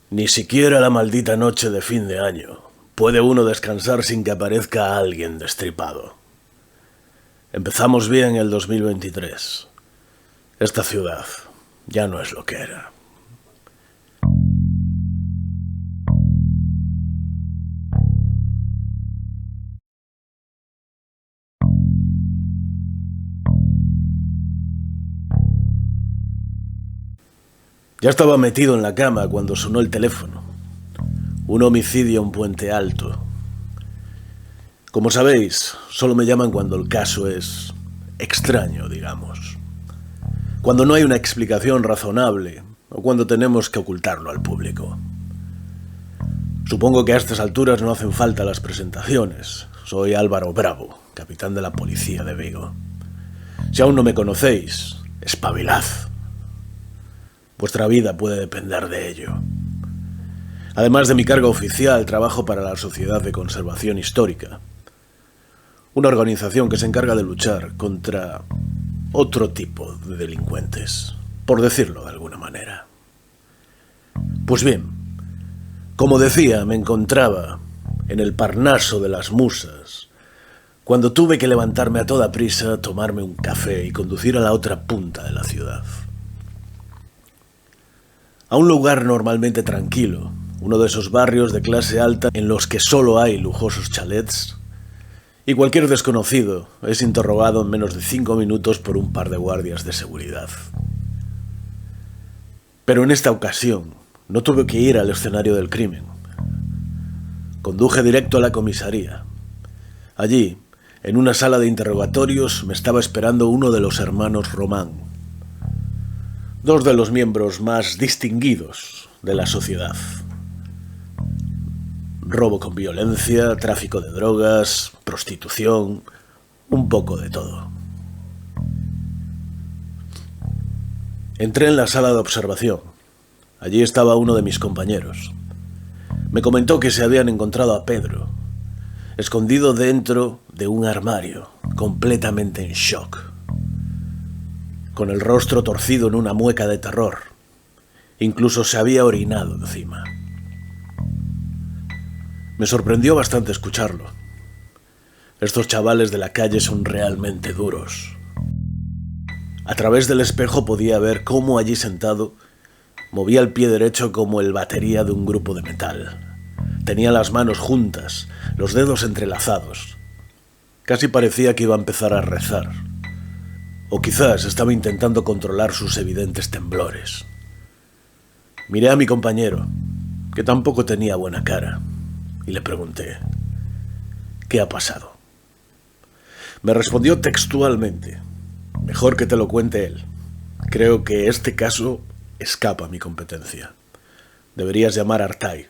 Ni siquiera la maldita noche de fin de año puede uno descansar sin que aparezca alguien destripado. Empezamos bien el 2023. Esta ciudad ya no es lo que era. Ya estaba metido en la cama cuando sonó el teléfono. Un homicidio en Puente Alto. Como sabéis, solo me llaman cuando el caso es extraño, digamos. Cuando no hay una explicación razonable o cuando tenemos que ocultarlo al público. Supongo que a estas alturas no hacen falta las presentaciones. Soy Álvaro Bravo, capitán de la policía de Vigo. Si aún no me conocéis, espabilad. Vuestra vida puede depender de ello. Además de mi cargo oficial, trabajo para la Sociedad de Conservación Histórica, una organización que se encarga de luchar contra otro tipo de delincuentes, por decirlo de alguna manera. Pues bien, como decía, me encontraba en el Parnaso de las Musas, cuando tuve que levantarme a toda prisa, tomarme un café y conducir a la otra punta de la ciudad. A un lugar normalmente tranquilo, uno de esos barrios de clase alta en los que solo hay lujosos chalets, y cualquier desconocido es interrogado en menos de 5 minutos por un par de guardias de seguridad. Pero en esta ocasión no tuve que ir al escenario del crimen. Conduje directo a la comisaría. Allí, en una sala de interrogatorios, me estaba esperando uno de los hermanos Román, dos de los miembros más distinguidos de la sociedad. Robo con violencia, tráfico de drogas, prostitución, un poco de todo. Entré en la sala de observación. Allí estaba uno de mis compañeros. Me comentó que se habían encontrado a Pedro, escondido dentro de un armario, completamente en shock, con el rostro torcido en una mueca de terror. Incluso se había orinado encima. Me sorprendió bastante escucharlo. Estos chavales de la calle son realmente duros. A través del espejo podía ver cómo allí sentado movía el pie derecho como el batería de un grupo de metal. Tenía las manos juntas, los dedos entrelazados. Casi parecía que iba a empezar a rezar. O quizás estaba intentando controlar sus evidentes temblores. Miré a mi compañero, que tampoco tenía buena cara, y le pregunté: ¿qué ha pasado? Me respondió textualmente: mejor que te lo cuente él. Creo que este caso escapa a mi competencia. Deberías llamar a Artay.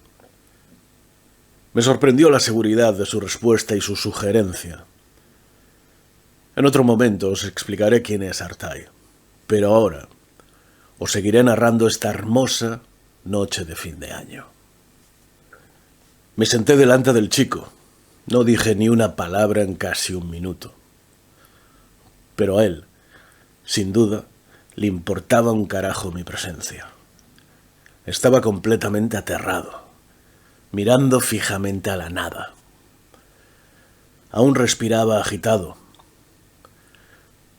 Me sorprendió la seguridad de su respuesta y su sugerencia. En otro momento os explicaré quién es Artay, pero ahora os seguiré narrando esta hermosa noche de fin de año. Me senté delante del chico. No dije ni una palabra en casi un minuto. Pero a él, sin duda, le importaba un carajo mi presencia. Estaba completamente aterrado, mirando fijamente a la nada. Aún respiraba agitado.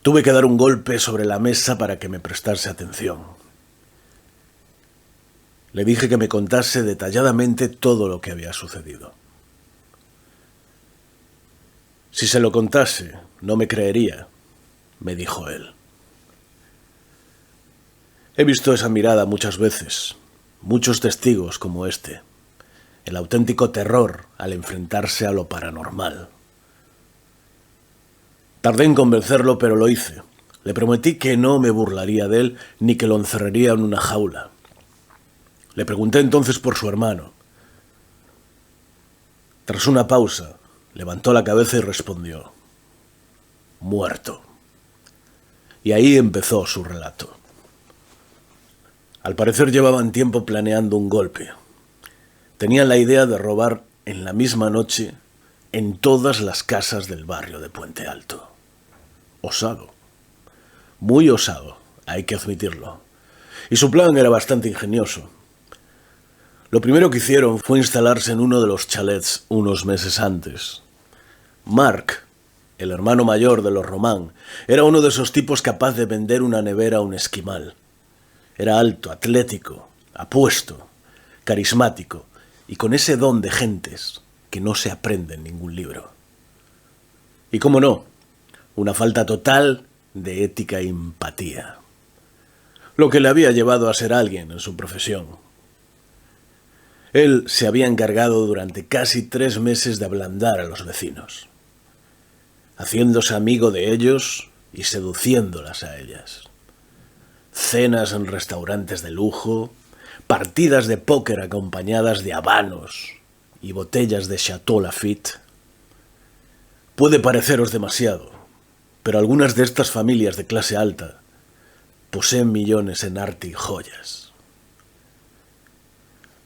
Tuve que dar un golpe sobre la mesa para que me prestase atención. Le dije que me contase detalladamente todo lo que había sucedido. Si se lo contase, no me creería, me dijo él. He visto esa mirada muchas veces, muchos testigos como este, el auténtico terror al enfrentarse a lo paranormal. Tardé en convencerlo, pero lo hice. Le prometí que no me burlaría de él ni que lo encerraría en una jaula. Le pregunté entonces por su hermano. Tras una pausa, levantó la cabeza y respondió: muerto. Y ahí empezó su relato. Al parecer llevaban tiempo planeando un golpe. Tenían la idea de robar en la misma noche en todas las casas del barrio de Puente Alto. Osado. Muy osado, hay que admitirlo. Y su plan era bastante ingenioso. Lo primero que hicieron fue instalarse en uno de los chalets unos meses antes. Mark, el hermano mayor de los Román, era uno de esos tipos capaz de vender una nevera a un esquimal. Era alto, atlético, apuesto, carismático y con ese don de gentes que no se aprende en ningún libro. Y cómo no, una falta total de ética y empatía. Lo que le había llevado a ser alguien en su profesión. Él se había encargado durante casi 3 meses de ablandar a los vecinos, haciéndose amigo de ellos y seduciéndolas a ellas. Cenas en restaurantes de lujo, partidas de póker acompañadas de habanos y botellas de Chateau Lafite. Puede pareceros demasiado, pero algunas de estas familias de clase alta poseen millones en arte y joyas.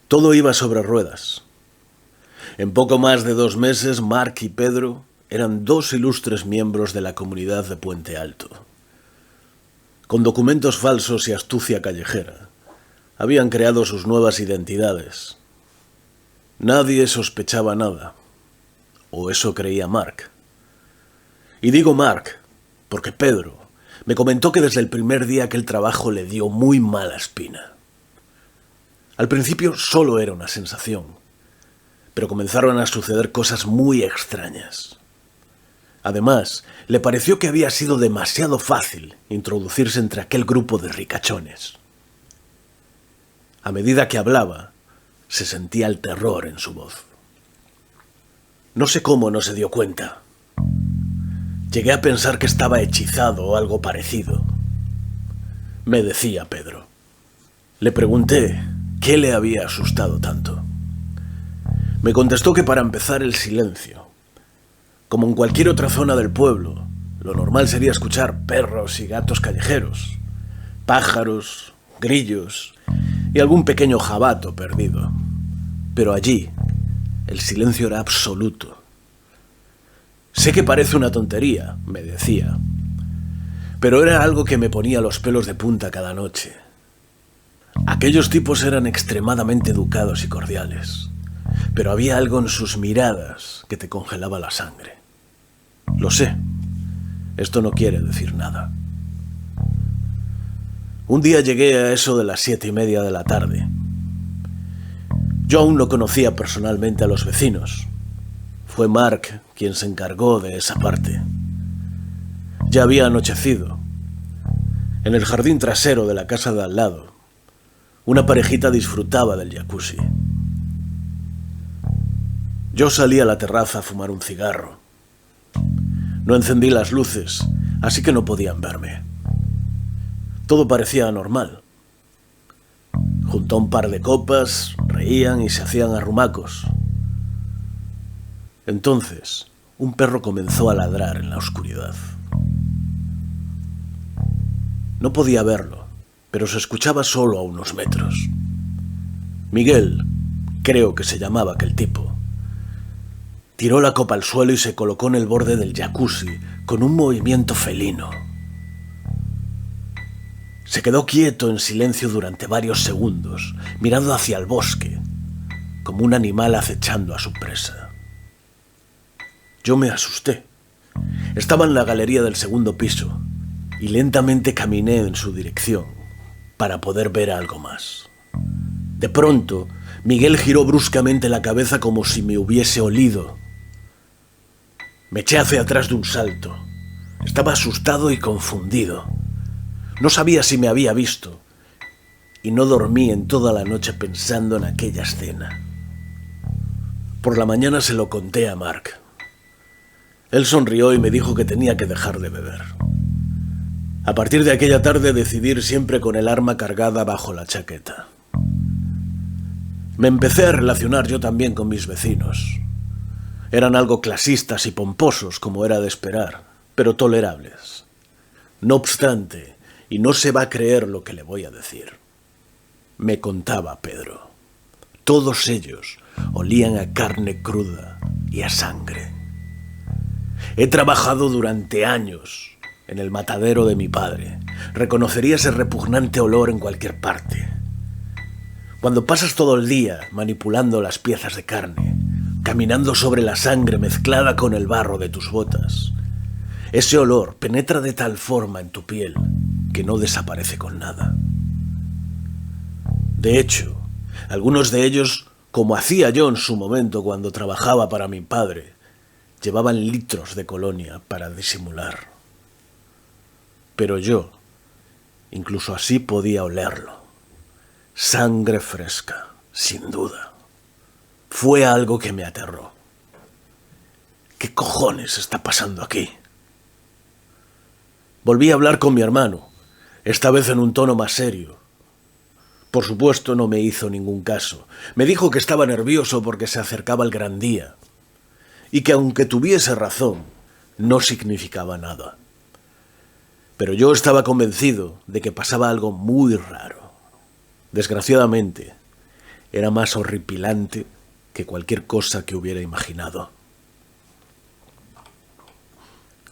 Todo iba sobre ruedas. En poco más de 2 meses, Mark y Pedro eran 2 ilustres miembros de la comunidad de Puente Alto. Con documentos falsos y astucia callejera, habían creado sus nuevas identidades. Nadie sospechaba nada, o eso creía Mark. Y digo Mark porque Pedro me comentó que desde el primer día aquel trabajo le dio muy mala espina. Al principio solo era una sensación, pero comenzaron a suceder cosas muy extrañas. Además, le pareció que había sido demasiado fácil introducirse entre aquel grupo de ricachones. A medida que hablaba, se sentía el terror en su voz. No sé cómo no se dio cuenta. Llegué a pensar que estaba hechizado o algo parecido. Me decía Pedro. Le pregunté qué le había asustado tanto. Me contestó que para empezar el silencio. Como en cualquier otra zona del pueblo, lo normal sería escuchar perros y gatos callejeros, pájaros, grillos y algún pequeño jabato perdido. Pero allí, el silencio era absoluto. Sé que parece una tontería, me decía, pero era algo que me ponía los pelos de punta cada noche. Aquellos tipos eran extremadamente educados y cordiales, pero había algo en sus miradas que te congelaba la sangre. Lo sé, esto no quiere decir nada. Un día llegué a eso de las 7:30 de la tarde. Yo aún no conocía personalmente a los vecinos. Fue Mark quien se encargó de esa parte. Ya había anochecido. En el jardín trasero de la casa de al lado, una parejita disfrutaba del jacuzzi. Yo salí a la terraza a fumar un cigarro. No encendí las luces, así que no podían verme. Todo parecía normal. Junto a un par de copas, reían y se hacían arrumacos. Entonces, un perro comenzó a ladrar en la oscuridad. No podía verlo, pero se escuchaba solo a unos metros. Miguel, creo que se llamaba aquel tipo, tiró la copa al suelo y se colocó en el borde del jacuzzi con un movimiento felino. Se quedó quieto en silencio durante varios segundos, mirando hacia el bosque, como un animal acechando a su presa. Yo me asusté. Estaba en la galería del segundo piso y lentamente caminé en su dirección para poder ver algo más. De pronto, Miguel giró bruscamente la cabeza como si me hubiese olido. Me eché hacia atrás de un salto. Estaba asustado y confundido. No sabía si me había visto y no dormí en toda la noche pensando en aquella escena. Por la mañana se lo conté a Mark. Él sonrió y me dijo que tenía que dejar de beber. A partir de aquella tarde decidí ir siempre con el arma cargada bajo la chaqueta. Me empecé a relacionar yo también con mis vecinos. Eran algo clasistas y pomposos, como era de esperar, pero tolerables. No obstante, y no se va a creer lo que le voy a decir, me contaba Pedro, todos ellos olían a carne cruda y a sangre. He trabajado durante años en el matadero de mi padre. Reconocería ese repugnante olor en cualquier parte. Cuando pasas todo el día manipulando las piezas de carne, caminando sobre la sangre mezclada con el barro de tus botas, ese olor penetra de tal forma en tu piel que no desaparece con nada. De hecho, algunos de ellos, como hacía yo en su momento cuando trabajaba para mi padre, llevaban litros de colonia para disimular. Pero yo, incluso así podía olerlo. Sangre fresca, sin duda. Fue algo que me aterró. ¿Qué cojones está pasando aquí? Volví a hablar con mi hermano, esta vez en un tono más serio. Por supuesto, no me hizo ningún caso. Me dijo que estaba nervioso porque se acercaba el gran día, y que aunque tuviese razón, no significaba nada. Pero yo estaba convencido de que pasaba algo muy raro. Desgraciadamente, era más horripilante que cualquier cosa que hubiera imaginado.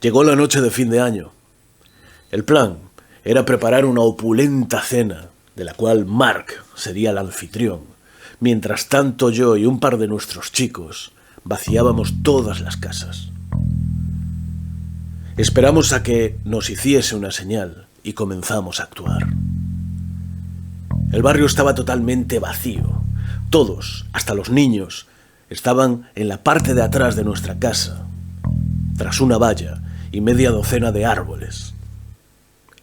Llegó la noche de fin de año. El plan era preparar una opulenta cena, de la cual Mark sería el anfitrión, mientras tanto yo y un par de nuestros chicos vaciábamos todas las casas. Esperamos a que nos hiciese una señal y comenzamos a actuar. El barrio estaba totalmente vacío. Todos, hasta los niños, estaban en la parte de atrás de nuestra casa, tras una valla y media docena de árboles.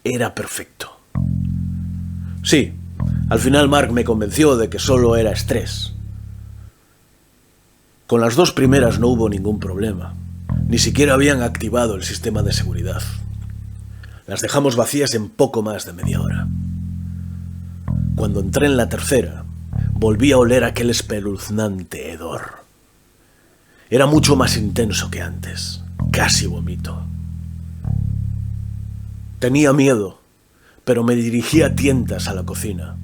Era perfecto. Sí, al final Mark me convenció de que solo era estrés. Con las dos primeras no hubo ningún problema. Ni siquiera habían activado el sistema de seguridad. Las dejamos vacías en poco más de media hora. Cuando entré en la tercera, volví a oler aquel espeluznante hedor. Era mucho más intenso que antes. Casi vomito. Tenía miedo, pero me dirigí a tientas a la cocina.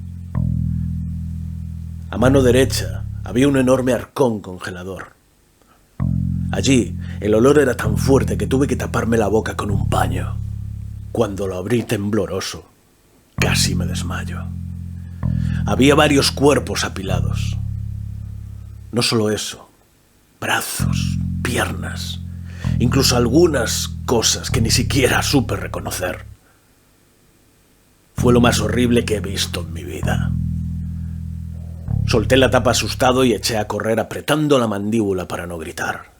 A mano derecha había un enorme arcón congelador. Allí el olor era tan fuerte que tuve que taparme la boca con un paño. Cuando lo abrí tembloroso, casi me desmayo. Había varios cuerpos apilados. No solo eso, brazos, piernas, incluso algunas cosas que ni siquiera supe reconocer. Fue lo más horrible que he visto en mi vida. Solté la tapa asustado y eché a correr apretando la mandíbula para no gritar.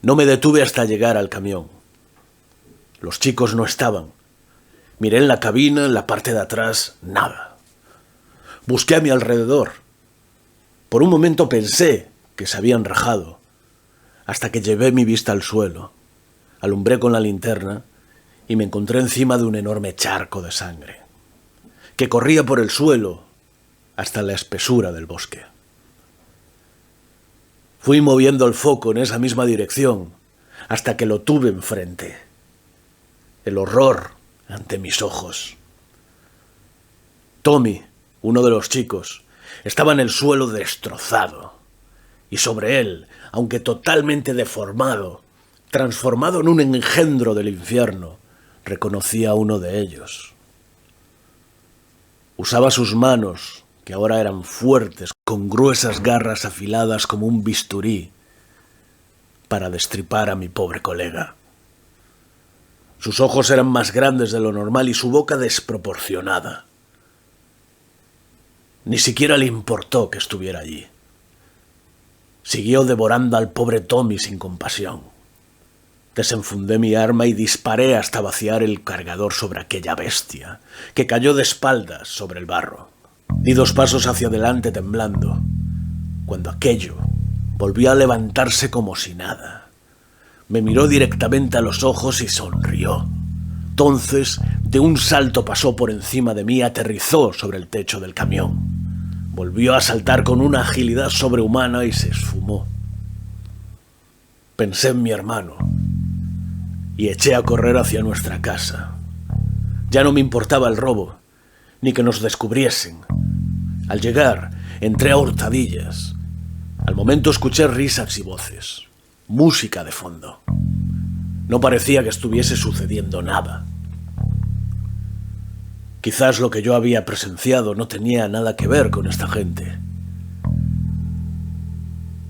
No me detuve hasta llegar al camión. Los chicos no estaban. Miré en la cabina, en la parte de atrás, nada. Busqué a mi alrededor. Por un momento pensé que se habían rajado, hasta que llevé mi vista al suelo, alumbré con la linterna y me encontré encima de un enorme charco de sangre, que corría por el suelo hasta la espesura del bosque. Fui moviendo el foco en esa misma dirección hasta que lo tuve enfrente. El horror ante mis ojos. Tommy, uno de los chicos, estaba en el suelo destrozado, y sobre él, aunque totalmente deformado, transformado en un engendro del infierno, reconocía a uno de ellos. Usaba sus manos, que ahora eran fuertes, con gruesas garras afiladas como un bisturí, para destripar a mi pobre colega. Sus ojos eran más grandes de lo normal y su boca desproporcionada. Ni siquiera le importó que estuviera allí. Siguió devorando al pobre Tommy sin compasión. Desenfundé mi arma y disparé hasta vaciar el cargador sobre aquella bestia, que cayó de espaldas sobre el barro. Di 2 pasos hacia adelante temblando, cuando aquello volvió a levantarse como si nada. Me miró directamente a los ojos y sonrió. Entonces, de un salto pasó por encima de mí y aterrizó sobre el techo del camión. Volvió a saltar con una agilidad sobrehumana y se esfumó. Pensé en mi hermano y eché a correr hacia nuestra casa. Ya no me importaba el robo, ni que nos descubriesen. Al llegar, entré a hurtadillas. Al momento escuché risas y voces, música de fondo. No parecía que estuviese sucediendo nada. Quizás lo que yo había presenciado no tenía nada que ver con esta gente.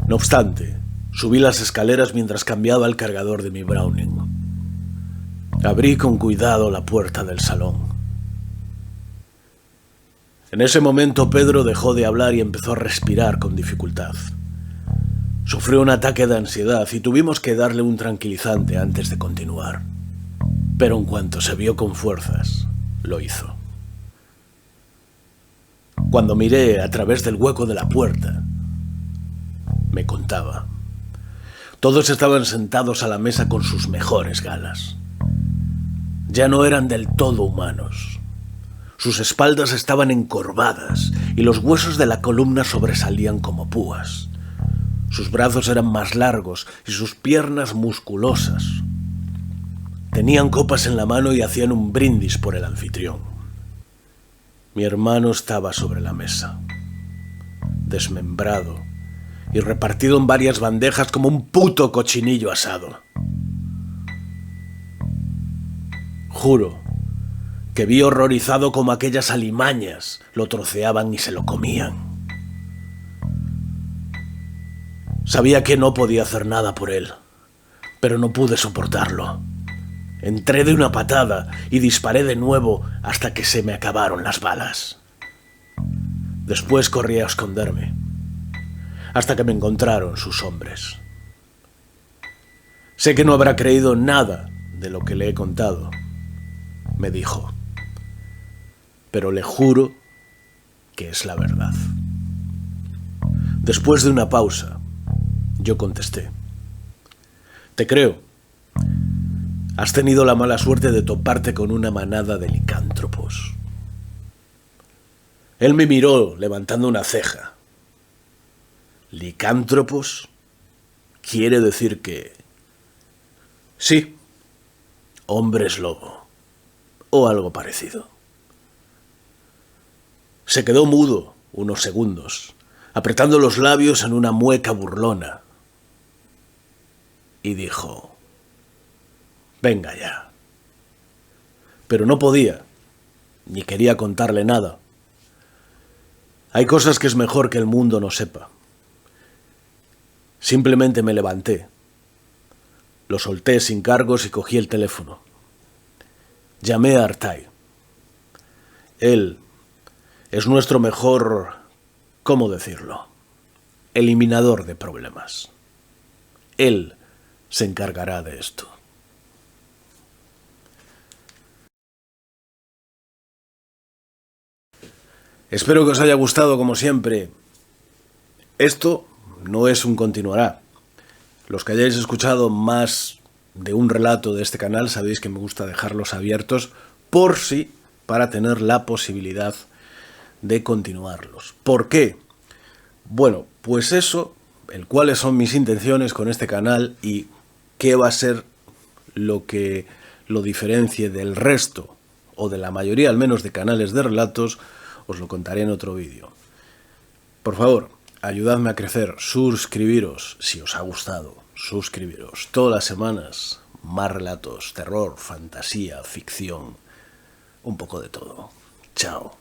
No obstante, subí las escaleras mientras cambiaba el cargador de mi Browning. Abrí con cuidado la puerta del salón. En ese momento Pedro dejó de hablar y empezó a respirar con dificultad. Sufrió un ataque de ansiedad y tuvimos que darle un tranquilizante antes de continuar. Pero en cuanto se vio con fuerzas, lo hizo. Cuando miré a través del hueco de la puerta, me contaba. Todos estaban sentados a la mesa con sus mejores galas. Ya no eran del todo humanos. Sus espaldas estaban encorvadas y los huesos de la columna sobresalían como púas. Sus brazos eran más largos y sus piernas musculosas. Tenían copas en la mano y hacían un brindis por el anfitrión. Mi hermano estaba sobre la mesa, desmembrado y repartido en varias bandejas como un puto cochinillo asado. Juro que vi horrorizado como aquellas alimañas lo troceaban y se lo comían. Sabía que no podía hacer nada por él, pero no pude soportarlo. Entré de una patada y disparé de nuevo hasta que se me acabaron las balas. Después corrí a esconderme, hasta que me encontraron sus hombres. Sé que no habrá creído nada de lo que le he contado, me dijo, pero le juro que es la verdad. Después de una pausa, yo contesté: te creo. Has tenido la mala suerte de toparte con una manada de licántropos. Él me miró levantando una ceja. ¿Licántropos? Quiere decir que... sí, hombres lobo, o algo parecido. Se quedó mudo unos segundos, apretando los labios en una mueca burlona, y dijo: venga ya. Pero no podía, ni quería contarle nada. Hay cosas que es mejor que el mundo no sepa. Simplemente me levanté, lo solté sin cargos y cogí el teléfono. Llamé a Artay. Él es nuestro mejor, ¿cómo decirlo?, eliminador de problemas. Él se encargará de esto. Espero que os haya gustado como siempre. Esto no es un continuará. Los que hayáis escuchado más de un relato de este canal sabéis que me gusta dejarlos abiertos por si, para tener la posibilidad de continuarlos. ¿Por qué? Bueno, pues eso, cuáles son mis intenciones con este canal y qué va a ser lo que lo diferencie del resto, o de la mayoría al menos de canales de relatos, os lo contaré en otro vídeo. Por favor, ayudadme a crecer, suscribiros si os ha gustado, suscribiros. Todas las semanas, más relatos, terror, fantasía, ficción, un poco de todo. Chao.